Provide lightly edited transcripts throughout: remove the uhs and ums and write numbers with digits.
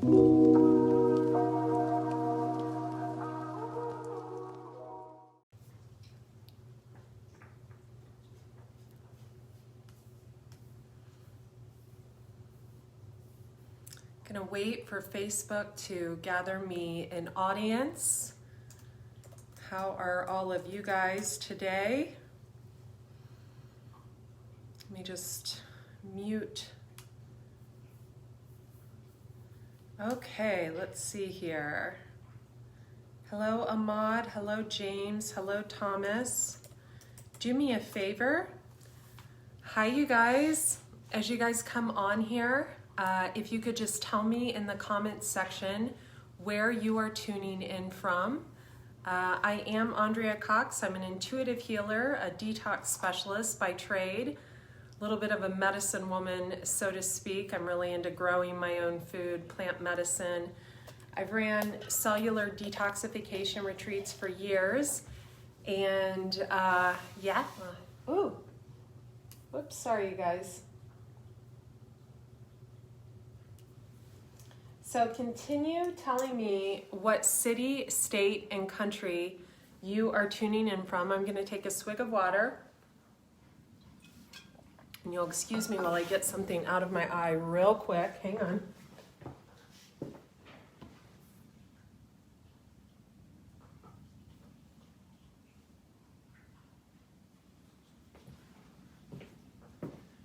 Gonna wait for Facebook to gather me an audience. How are all of you guys today? Let me just mute. Okay, let's see here. Hello, Ahmad. Hello, James. Hello, Thomas. Do me a favor. Hi, you guys. As you guys come on here, if you could just tell me in the comments section where you are tuning in from. I am Andrea Cox. I'm an intuitive healer, a detox specialist by trade, a little bit of a medicine woman, so to speak. I'm really into growing my own food, plant medicine. I've ran cellular detoxification retreats for years, and yeah. Ooh, whoops, sorry you guys. So continue telling me what city, state, and country you are tuning in from. I'm gonna take a swig of water. And you'll excuse me while I get something out of my eye real quick. Hang on.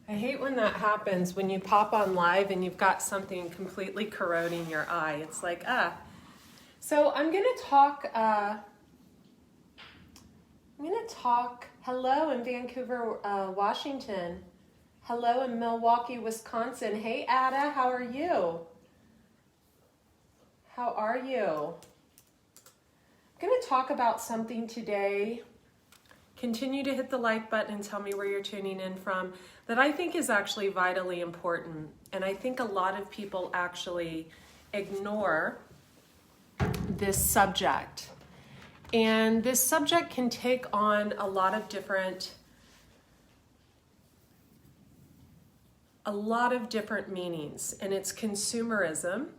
I hate when that happens, when you pop on live and you've got something completely corroding your eye. It's like, So I'm gonna talk, hello in Vancouver, Washington. Hello in Milwaukee, Wisconsin. Hey, Ada, how are you? How are you? I'm gonna talk about something today. Continue to hit the like button and tell me where you're tuning in from, that I think is actually vitally important. And I think a lot of people actually ignore this subject. And this subject can take on a lot of different meanings. And it's consumerism,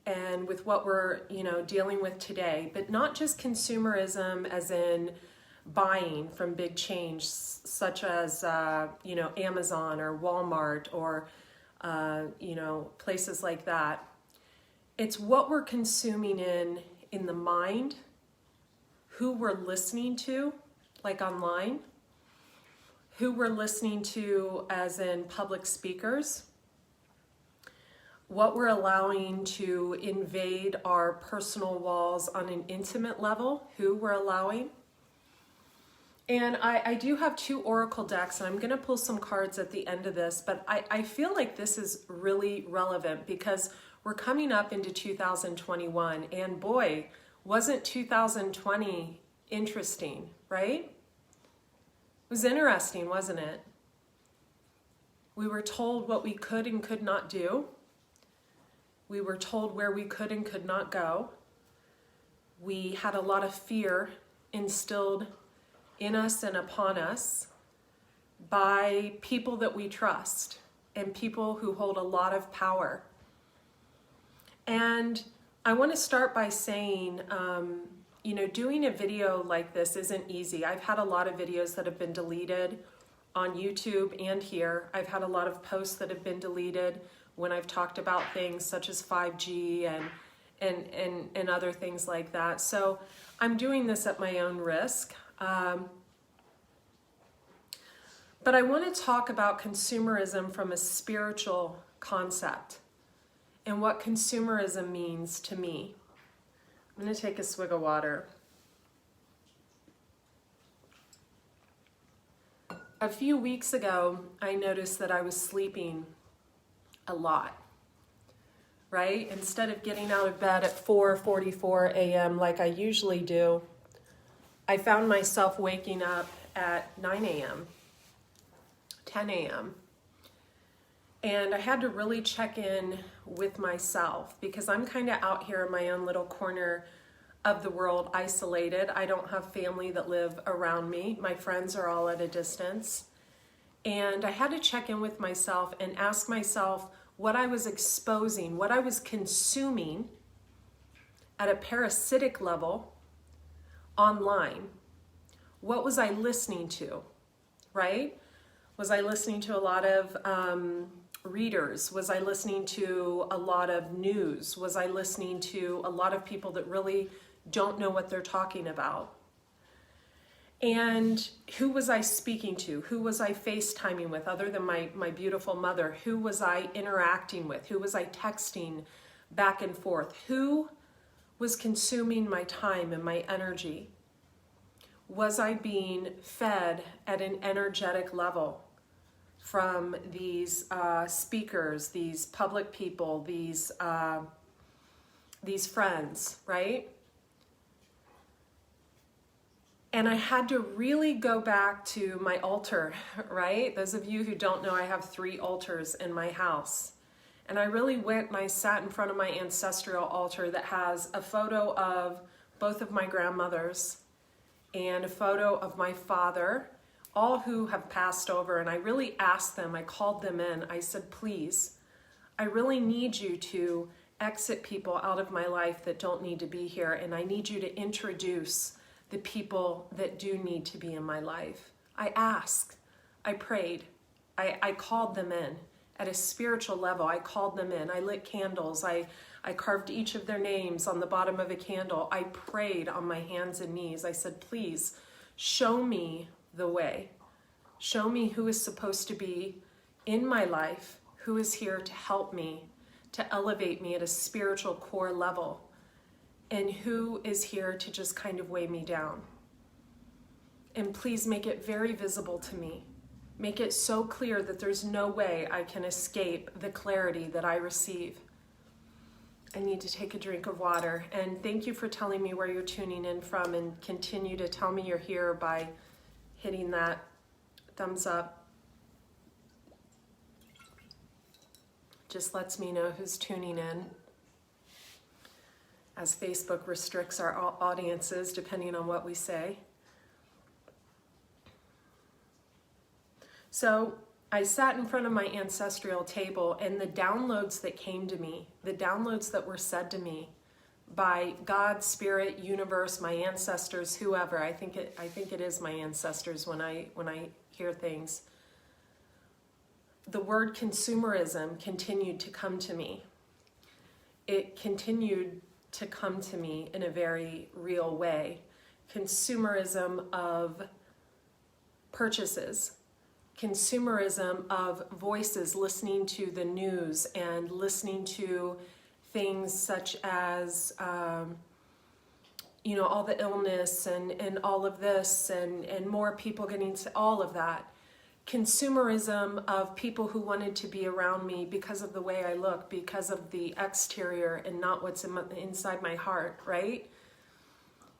and with what we're, dealing with today, but not just consumerism as in buying from big chains such as Amazon or Walmart or places like that. It's what we're consuming in the mind, who we're listening to, like online, who we're listening to as in public speakers, what we're allowing to invade our personal walls on an intimate level, who we're allowing. And I do have 2 oracle decks, and I'm going to pull some cards at the end of this, but I feel like this is really relevant because we're coming up into 2021, and boy, wasn't 2020 interesting, right? It was interesting, wasn't it? We were told what we could and could not do. We were told where we could and could not go. We had a lot of fear instilled in us and upon us by people that we trust and people who hold a lot of power. And I want to start by saying, doing a video like this isn't easy. I've had a lot of videos that have been deleted on YouTube and here. I've had a lot of posts that have been deleted when I've talked about things such as 5G and other things like that. So I'm doing this at my own risk. But I want to talk about consumerism from a spiritual concept and what consumerism means to me. I'm going to take a swig of water. A few weeks ago, I noticed that I was sleeping a lot, right? Instead of getting out of bed at 4:44 a.m. like I usually do, I found myself waking up at 9 a.m., 10 a.m. And I had to really check in with myself because I'm kind of out here in my own little corner of the world, isolated. I don't have family that live around me. My friends are all at a distance. And I had to check in with myself and ask myself, what I was exposing, what I was consuming at a parasitic level online. What was I listening to, right? Was I listening to a lot of readers? Was I listening to a lot of news? Was I listening to a lot of people that really don't know what they're talking about? And who was I speaking to? Who was I FaceTiming with other than my beautiful mother? Who was I interacting with? Who was I texting back and forth? Who was consuming my time and my energy? Was I being fed at an energetic level from these speakers, these public people, these friends, right? And I had to really go back to my altar, right? Those of you who don't know, I have 3 altars in my house. And I really went and I sat in front of my ancestral altar that has a photo of both of my grandmothers and a photo of my father, all who have passed over. And I really asked them, I called them in. I said, please, I really need you to exit people out of my life that don't need to be here. And I need you to introduce the people that do need to be in my life. I asked, I prayed, I called them in at a spiritual level. I called them in. I lit candles. I carved each of their names on the bottom of a candle. I prayed on my hands and knees. I said, please show me the way. Show me who is supposed to be in my life, who is here to help me, to elevate me at a spiritual core level, and who is here to just kind of weigh me down. And please make it very visible to me. Make it so clear that there's no way I can escape the clarity that I receive. I need to take a drink of water. And thank you for telling me where you're tuning in from, and continue to tell me you're here by hitting that thumbs up. Just lets me know who's tuning in, as Facebook restricts our audiences depending on what we say. So I sat in front of my ancestral table, and the downloads that came to me, the downloads that were said to me by God, Spirit, Universe, my ancestors, whoever. I think it is my ancestors when I hear things. The word consumerism continued to come to me. It continued to come to me in a very real way. Consumerism of purchases. Consumerism of voices, listening to the news and listening to things such as, all the illness and all of this and more people getting to all of that. Consumerism of people who wanted to be around me because of the way I look, because of the exterior and not what's inside my heart, right?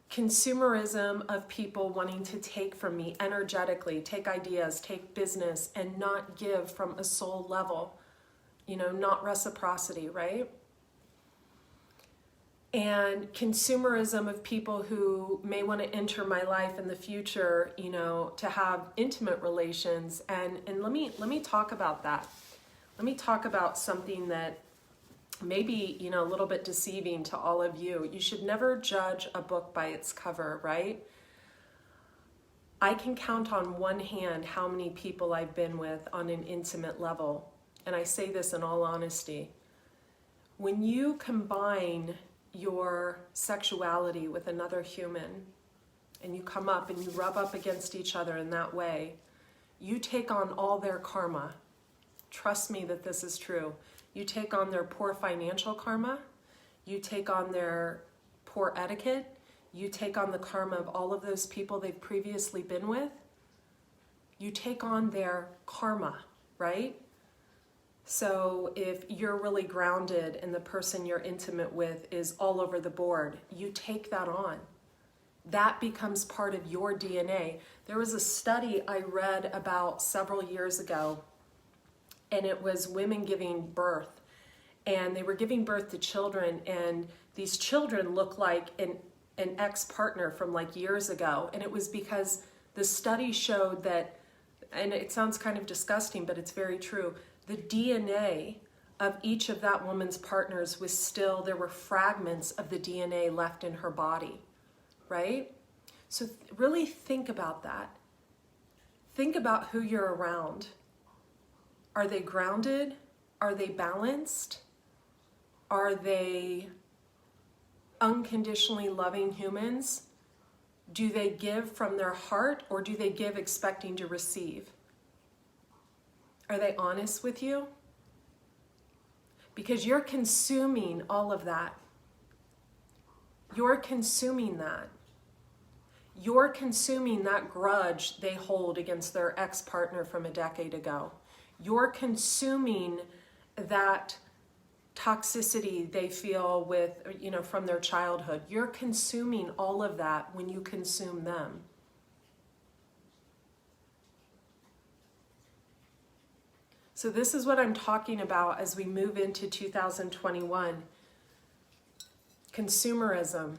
Consumerism of people wanting to take from me energetically, take ideas, take business, and not give from a soul level, not reciprocity, right? And consumerism of people who may want to enter my life in the future, to have intimate relations. And let me talk about that. Let me talk about something that may be, a little bit deceiving to all of you. You should never judge a book by its cover, right? I can count on one hand how many people I've been with on an intimate level. And I say this in all honesty. When you combine your sexuality with another human, and you come up and you rub up against each other in that way, you take on all their karma. Trust me that this is true. You take on their poor financial karma, you take on their poor etiquette, you take on the karma of all of those people they've previously been with. You take on their karma, right? So if you're really grounded and the person you're intimate with is all over the board, you take that on. That becomes part of your DNA. There was a study I read about several years ago, and it was women giving birth. And they were giving birth to children, and these children looked like an ex-partner from years ago. And it was because the study showed that, and it sounds kind of disgusting, but it's very true, the DNA of each of that woman's partners was still, there were fragments of the DNA left in her body, right? So really think about that. Think about who you're around. Are they grounded? Are they balanced? Are they unconditionally loving humans? Do they give from their heart, or do they give expecting to receive? Are they honest with you? Because you're consuming all of that. You're consuming that. You're consuming that grudge they hold against their ex-partner from a decade ago. You're consuming that toxicity they feel with, from their childhood. You're consuming all of that when you consume them. So this is what I'm talking about as we move into 2021. Consumerism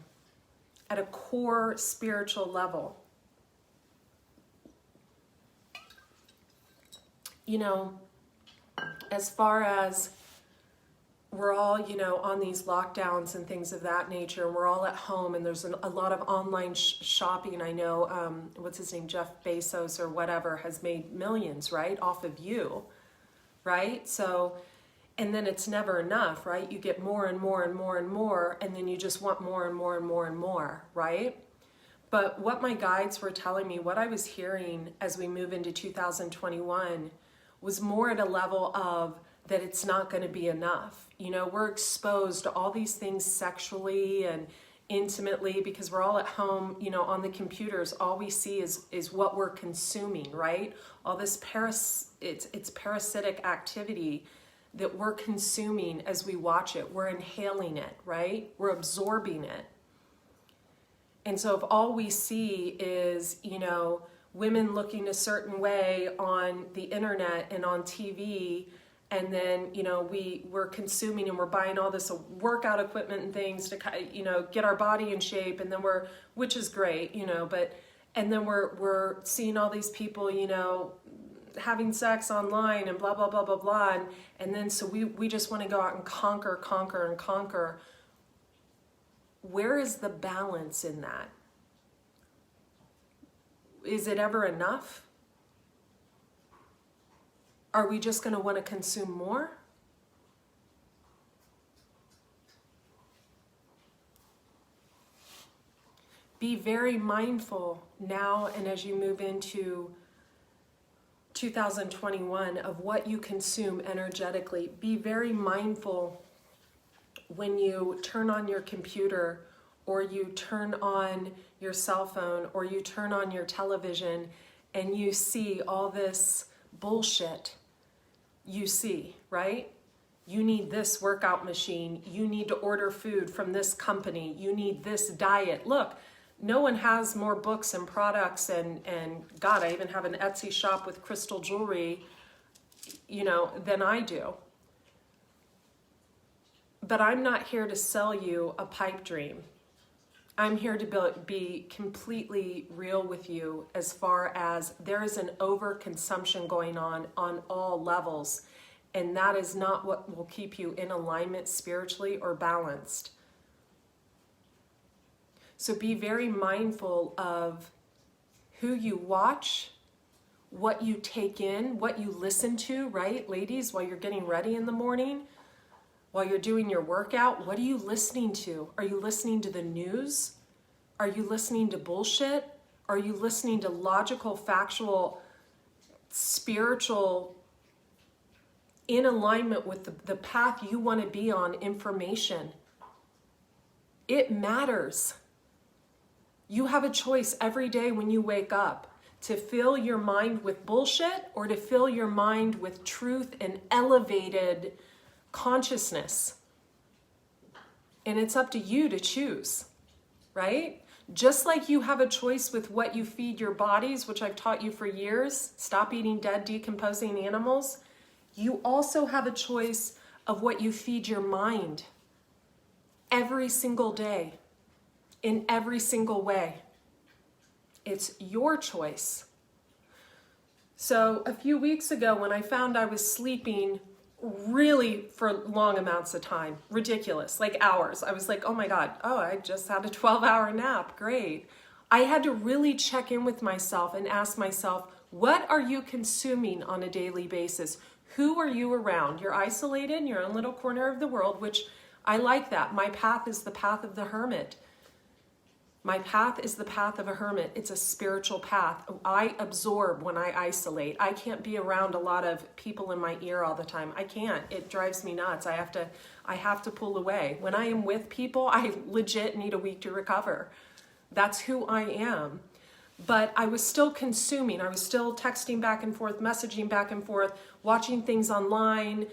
at a core spiritual level. As far as we're all, on these lockdowns and things of that nature, and we're all at home, and there's a lot of online shopping. I know, what's his name, Jeff Bezos or whatever, has made millions, right, off of you, right? So, and then it's never enough, right? You get more and more and more and more, and then you just want more and more and more and more, right? But what my guides were telling me, what I was hearing as we move into 2021 was more at a level of that it's not going to be enough. We're exposed to all these things sexually and intimately because we're all at home, on the computers. All we see is what we're consuming, right? All this it's parasitic activity that we're consuming as we watch it. We're inhaling it, right? We're absorbing it. And so if all we see is, women looking a certain way on the internet and on TV, and then, we're consuming and we're buying all this workout equipment and things to, get our body in shape. And then which is great, and then we're seeing all these people, having sex online and blah, blah, blah, blah, blah. And then, so we just want to go out and conquer. Where is the balance in that? Is it ever enough? Are we just going to want to consume more? Be very mindful now and as you move into 2021 of what you consume energetically. Be very mindful when you turn on your computer, or you turn on your cell phone, or you turn on your television, and you see all this bullshit. You see, right? You need this workout machine. You need to order food from this company. You need this diet. Look, no one has more books and products and God, I even have an Etsy shop with crystal jewelry, than I do. But I'm not here to sell you a pipe dream. I'm here to be completely real with you as far as there is an overconsumption going on all levels, and that is not what will keep you in alignment spiritually or balanced. So be very mindful of who you watch, what you take in, what you listen to, right, ladies, while you're getting ready in the morning, while you're doing your workout. What are you listening to? Are you listening to the news? Are you listening to bullshit? Are you listening to logical, factual, spiritual, in alignment with the path you want to be on information? It matters. You have a choice every day when you wake up to fill your mind with bullshit or to fill your mind with truth and elevated consciousness. And it's up to you to choose, right? Just like you have a choice with what you feed your bodies, which I've taught you for years, stop eating dead, decomposing animals. You also have a choice of what you feed your mind every single day, in every single way. It's your choice. So a few weeks ago, when I found I was sleeping really for long amounts of time, ridiculous, like hours. I was like, oh my God, oh, I just had a 12-hour nap, great. I had to really check in with myself and ask myself, what are you consuming on a daily basis? Who are you around? You're isolated in your own little corner of the world, which I like that. My path is the path of the hermit. My path is the path of a hermit. It's a spiritual path. I absorb when I isolate. I can't be around a lot of people in my ear all the time. I can't. It drives me nuts. I have to pull away. When I am with people, I legit need a week to recover. That's who I am. But I was still consuming. I was still texting back and forth, messaging back and forth, watching things online,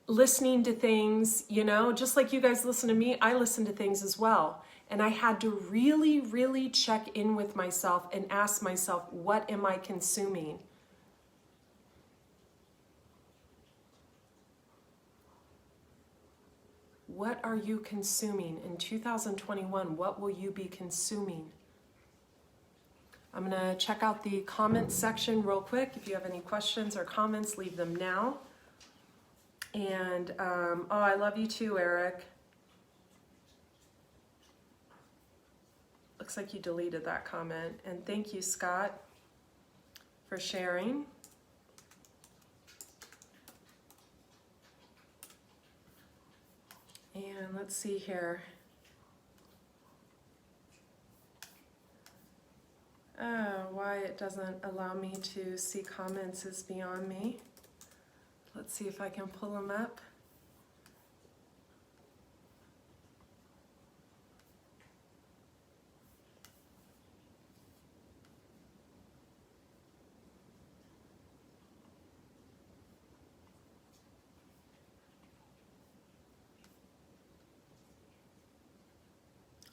listening to things, you know, just like you guys listen to me, I listen to things as well. And I had to really, really check in with myself and ask myself, what am I consuming? What are you consuming? In 2021, what will you be consuming? I'm going to check out the comments section real quick. If you have any questions or comments, leave them now. And, oh, I love you too, Eric. Looks like you deleted that comment. And thank you, Scott, for sharing. And let's see here. Why it doesn't allow me to see comments is beyond me. Let's see if I can pull them up.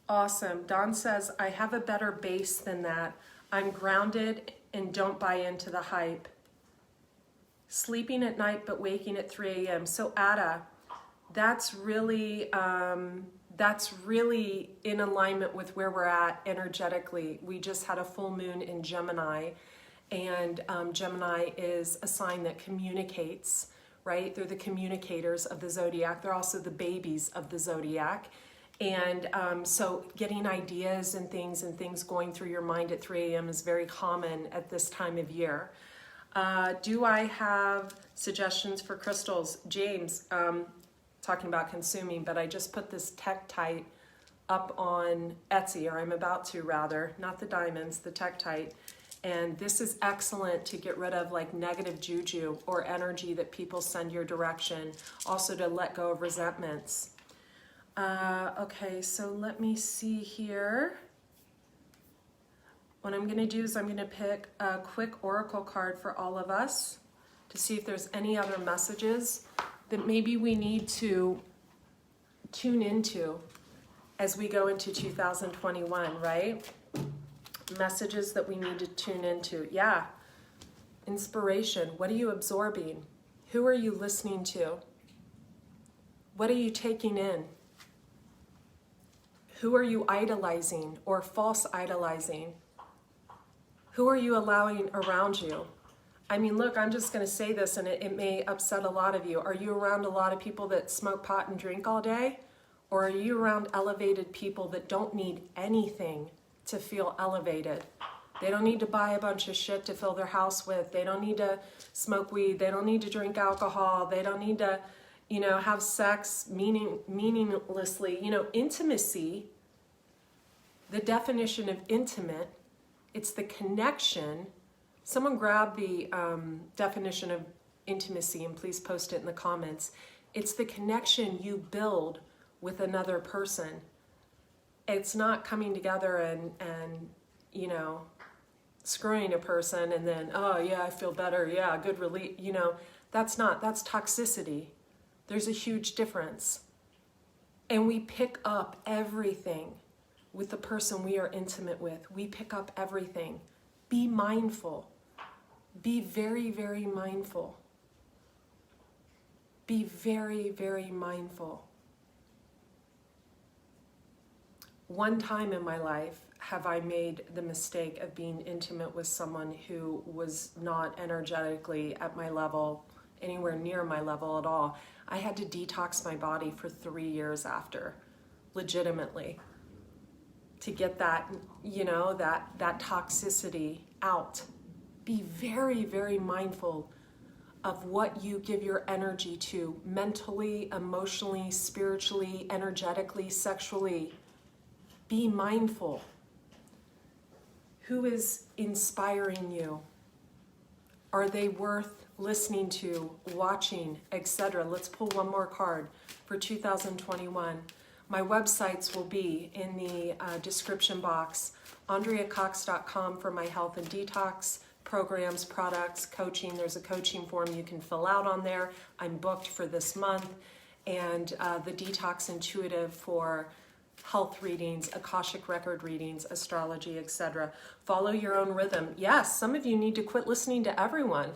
Awesome. Don says, I have a better base than that. I'm grounded and don't buy into the hype. Sleeping at night but waking at 3 a.m. So Ada, that's really in alignment with where we're at energetically. We just had a full moon in Gemini, and Gemini is a sign that communicates, right? They're the communicators of the zodiac. They're also the babies of the zodiac. And so getting ideas and things going through your mind at 3 a.m. is very common at this time of year. Do I have suggestions for crystals? James, talking about consuming, but I just put this Tektite up on Etsy, or I'm about to rather, not the diamonds, the Tektite. And this is excellent to get rid of like negative juju or energy that people send your direction. Also to let go of resentments. Okay, so let me see here. What I'm going to do is I'm going to pick a quick oracle card for all of us to see if there's any other messages that maybe we need to tune into as we go into 2021, right? Messages that we need to tune into. Yeah. Inspiration. What are you absorbing? Who are you listening to? What are you taking in? Who are you idolizing or false idolizing? Who are you allowing around you? I mean, look, I'm just going to say this, and it may upset a lot of you. Are you around a lot of people that smoke pot and drink all day? Or are you around elevated people that don't need anything to feel elevated? They don't need to buy a bunch of shit to fill their house with. They don't need to smoke weed. They don't need to drink alcohol. They don't need to, you know, have sex meaninglessly. You know, intimacy, the definition of intimate, it's the connection. Someone grab the definition of intimacy and please post it in the comments. It's the connection you build with another person. It's not coming together and you know, screwing a person and then, oh yeah, I feel better. Yeah, good relief. You know, that's toxicity. There's a huge difference. And we pick up everything with the person we are intimate with. We pick up everything. Be mindful. Be very, very mindful. Be very, very mindful. One time in my life have I made the mistake of being intimate with someone who was not energetically at my level anywhere near my level at all. I had to detox my body for 3 years after, legitimately, to get that, that toxicity out. Be very, very mindful of what you give your energy to, mentally, emotionally, spiritually, energetically, sexually. Be mindful. Who is inspiring you? Are they worth listening to, watching, etc.? Let's pull one more card for 2021. My websites will be in the description box. AndreaCox.com for my health and detox programs, products, coaching. There's a coaching form you can fill out on there. I'm booked for this month. And the Detox Intuitive for health readings, Akashic record readings, astrology, etc. Follow your own rhythm. Yes, some of you need to quit listening to everyone.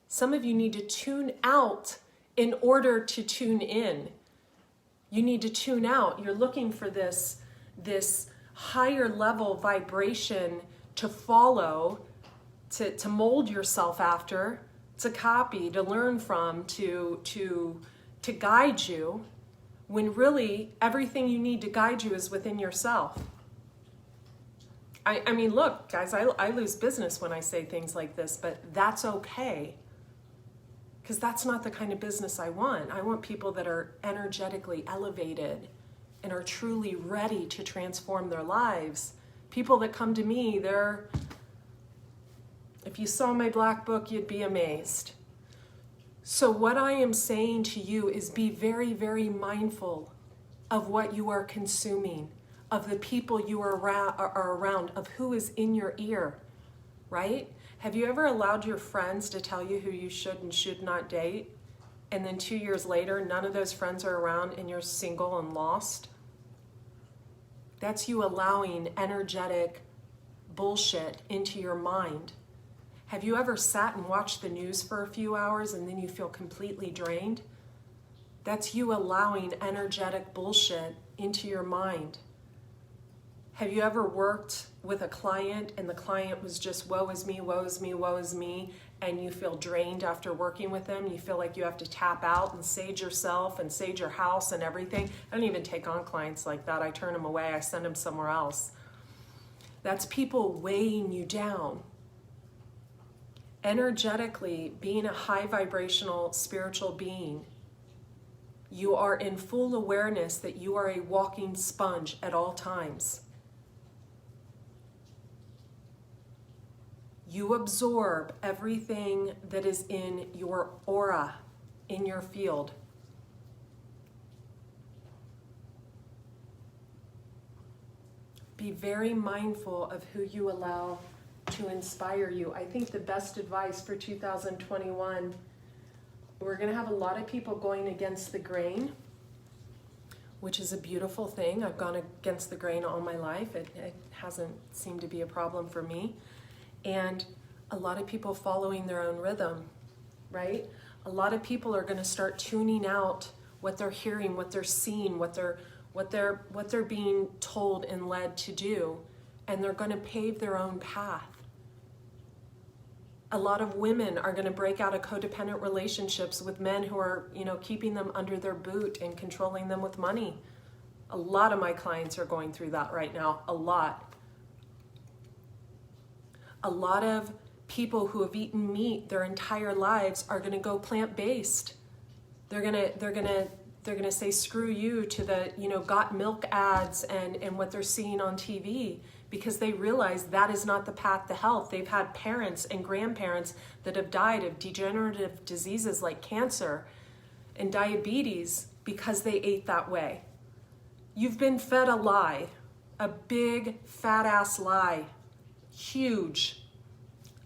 Some of you need to tune out in order to tune in. You need to tune out. You're looking for this higher level vibration to follow, to mold yourself after, to copy, to learn from, to guide you, when really everything you need to guide you is within yourself. I mean, look, guys, I lose business when I say things like this, but that's okay. Because that's not the kind of business I want. I want people that are energetically elevated and are truly ready to transform their lives. People that come to me, if you saw my black book, you'd be amazed. So what I am saying to you is be very, very mindful of what you are consuming, of the people you are around, of who is in your ear, right? Have you ever allowed your friends to tell you who you should and should not date? And then 2 years later, none of those friends are around and you're single and lost? That's you allowing energetic bullshit into your mind. Have you ever sat and watched the news for a few hours and then you feel completely drained? That's you allowing energetic bullshit into your mind. Have you ever worked with a client and the client was just woe is me, woe is me, woe is me, and you feel drained after working with them? You feel like you have to tap out and sage yourself and sage your house and everything? I don't even take on clients like that. I turn them away. I send them somewhere else. That's people weighing you down. Energetically, being a high vibrational spiritual being, you are in full awareness that you are a walking sponge at all times. You absorb everything that is in your aura, in your field. Be very mindful of who you allow to inspire you. I think the best advice for 2021, we're going to have a lot of people going against the grain, which is a beautiful thing. I've gone against the grain all my life. It hasn't seemed to be a problem for me. And a lot of people following their own rhythm, right? A lot of people are going to start tuning out what they're hearing, what they're seeing, what they're being told and led to do, and they're going to pave their own path. A lot of women are going to break out of codependent relationships with men who are, keeping them under their boot and controlling them with money. A lot of my clients are going through that right now. A lot. A lot of people who have eaten meat their entire lives are going to go plant-based. They're going to say screw you to the, got milk ads and what they're seeing on TV, because they realize that is not the path to health. They've had parents and grandparents that have died of degenerative diseases like cancer and diabetes because they ate that way. You've been fed a lie, a big fat ass lie, huge,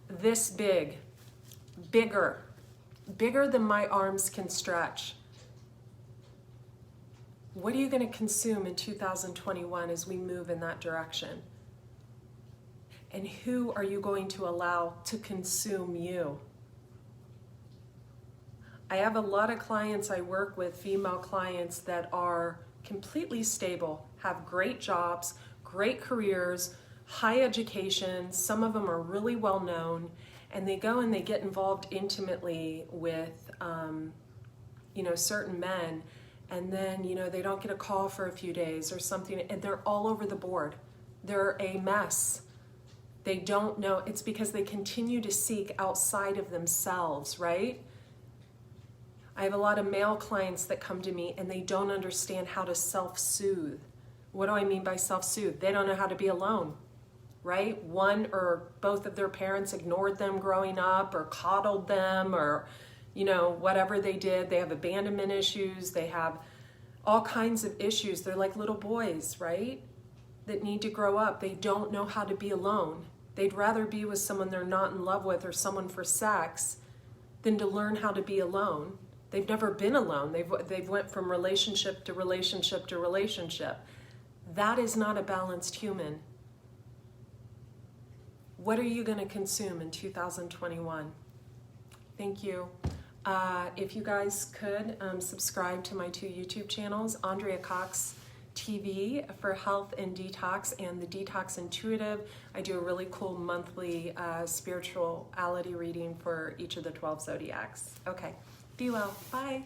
this big, bigger than my arms can stretch. What are you going to consume in 2021 as we move in that direction? And who are you going to allow to consume you? I have a lot of clients I work with, female clients that are completely stable, have great jobs, great careers, high education. Some of them are really well known, and they go and they get involved intimately with you know, certain men, and then, you know, they don't get a call for a few days or something, and they're all over the board. They're a mess. They don't know. It's because they continue to seek outside of themselves, right? I have a lot of male clients that come to me and they don't understand how to self-soothe. What do I mean by self-soothe? They don't know how to be alone, right? One or both of their parents ignored them growing up or coddled them or, you know, whatever they did. They have abandonment issues. They have all kinds of issues. They're like little boys, right? That need to grow up. They don't know how to be alone. They'd rather be with someone they're not in love with or someone for sex than to learn how to be alone. They've never been alone. They've went from relationship to relationship to relationship. That is not a balanced human. What are you going to consume in 2021? Thank you. If you guys could subscribe to my 2 YouTube channels, Andrea Cox TV for health and detox, and the Detox Intuitive. I do a really cool monthly spirituality reading for each of the 12 zodiacs. Okay, be well. Bye.